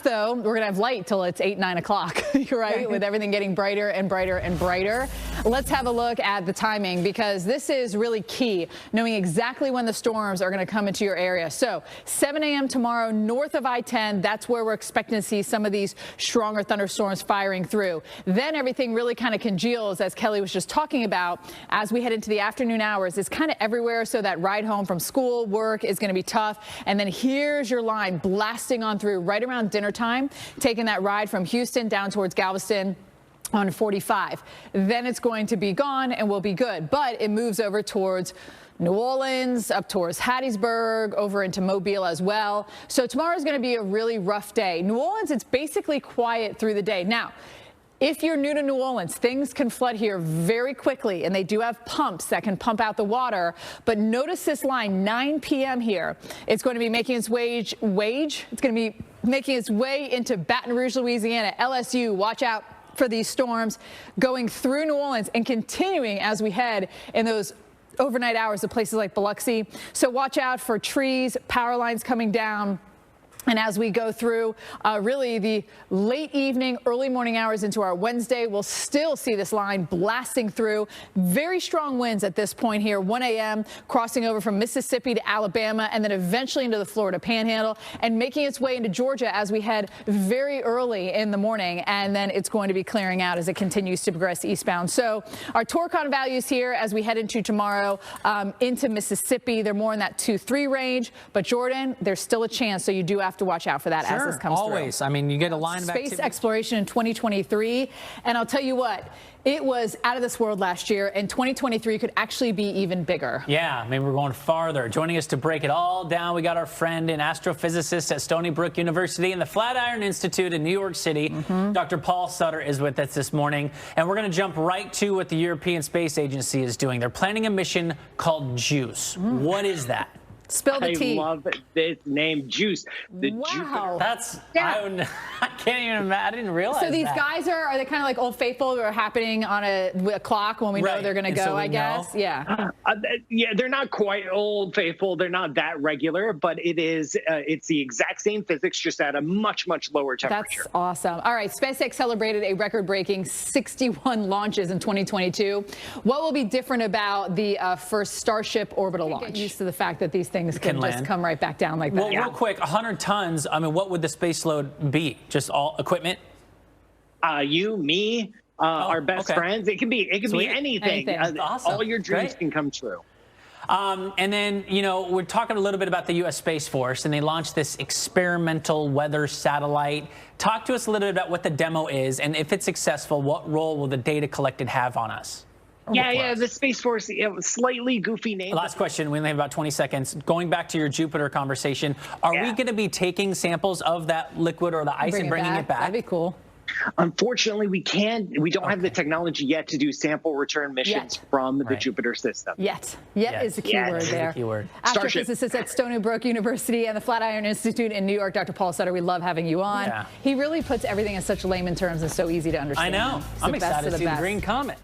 enough, though, we're going to have light till it's 8, 9 o'clock, right? With everything getting brighter and brighter and brighter. Let's have a look at the timing, because this is really key, knowing exactly when the storms are going to come into your area. So 7 a.m. tomorrow, north of I-10, that's where we're expecting to see some of these stronger thunderstorms firing through. Then everything really kind of congeals, as Kelly was just talking about, as we head into the afternoon hours. It's kind of everywhere, so that ride home from school, work is going to be tough. And then here's your line blasting on through right around dinner time, taking that ride from Houston down towards Galveston on 45. Then it's going to be gone and we'll be good. But it moves over towards New Orleans, up towards Hattiesburg, over into Mobile as well. So tomorrow's going to be a really rough day. New Orleans, it's basically quiet through the day. Now, if you're new to New Orleans, things can flood here very quickly, and they do have pumps that can pump out the water. But notice this line, 9 p.m. here. It's going to be making its It's going to be making its way into Baton Rouge, Louisiana. LSU, watch out for these storms going through New Orleans and continuing as we head in those overnight hours to places like Biloxi. So watch out for trees, power lines coming down. And as we go through really the late evening, early morning hours into our Wednesday, we'll still see this line blasting through. Very strong winds at this point here, 1 a.m., crossing over from Mississippi to Alabama, and then eventually into the Florida Panhandle and making its way into Georgia as we head very early in the morning. And then it's going to be clearing out as it continues to progress eastbound. So our Torcon values here as we head into tomorrow into Mississippi, they're more in that 2-3 range. But Jordan, there's still a chance, so you do have to watch out for that as this comes always. through. I mean, you get a line of space exploration in 2023, and I'll tell you what, it was out of this world last year, and 2023 could actually be even bigger. Yeah, maybe we're going farther. Joining us to break it all down, we got our friend and astrophysicist at Stony Brook University and the Flatiron Institute in New York City. Dr. Paul Sutter is with us this morning, and we're going to jump right to what the European Space Agency is doing. They're planning a mission called JUICE. What is that? Spill the tea. I love this name, JUICE. Wow. That's, I can't even imagine. I didn't realize So these that. guys are they kind of like Old Faithful that are happening on a clock when we know they're going to go, so I guess? Yeah. Yeah, they're not quite Old Faithful. They're not that regular, but it's the exact same physics, just at a much, much lower temperature. That's awesome. All right, SpaceX celebrated a record-breaking 61 launches in 2022. What will be different about the first Starship orbital launch? Get used to the fact that these things can just come right back down like that. Well, real quick, 100 tons. I mean, what would the space load be? Just all equipment? You, me, our best friends. It can be anything. Awesome. All your dreams can come true. And then, you know, we're talking a little bit about the U.S. Space Force, and they launched this experimental weather satellite. Talk to us a little bit about what the demo is, and if it's successful, what role will the data collected have on us? Yeah, the Space Force, slightly goofy name. Last question. We only have about 20 seconds. Going back to your Jupiter conversation, are we going to be taking samples of that liquid or the ice and bringing it back? That'd be cool. Unfortunately, we can't. We don't have the technology yet to do sample return missions from the Jupiter system. Yet is the key word there. Astrophysicist at Stony Brook University and the Flatiron Institute in New York, Dr. Paul Sutter. We love having you on. He really puts everything in such layman terms and so easy to understand. I know. I'm excited to see the green comet.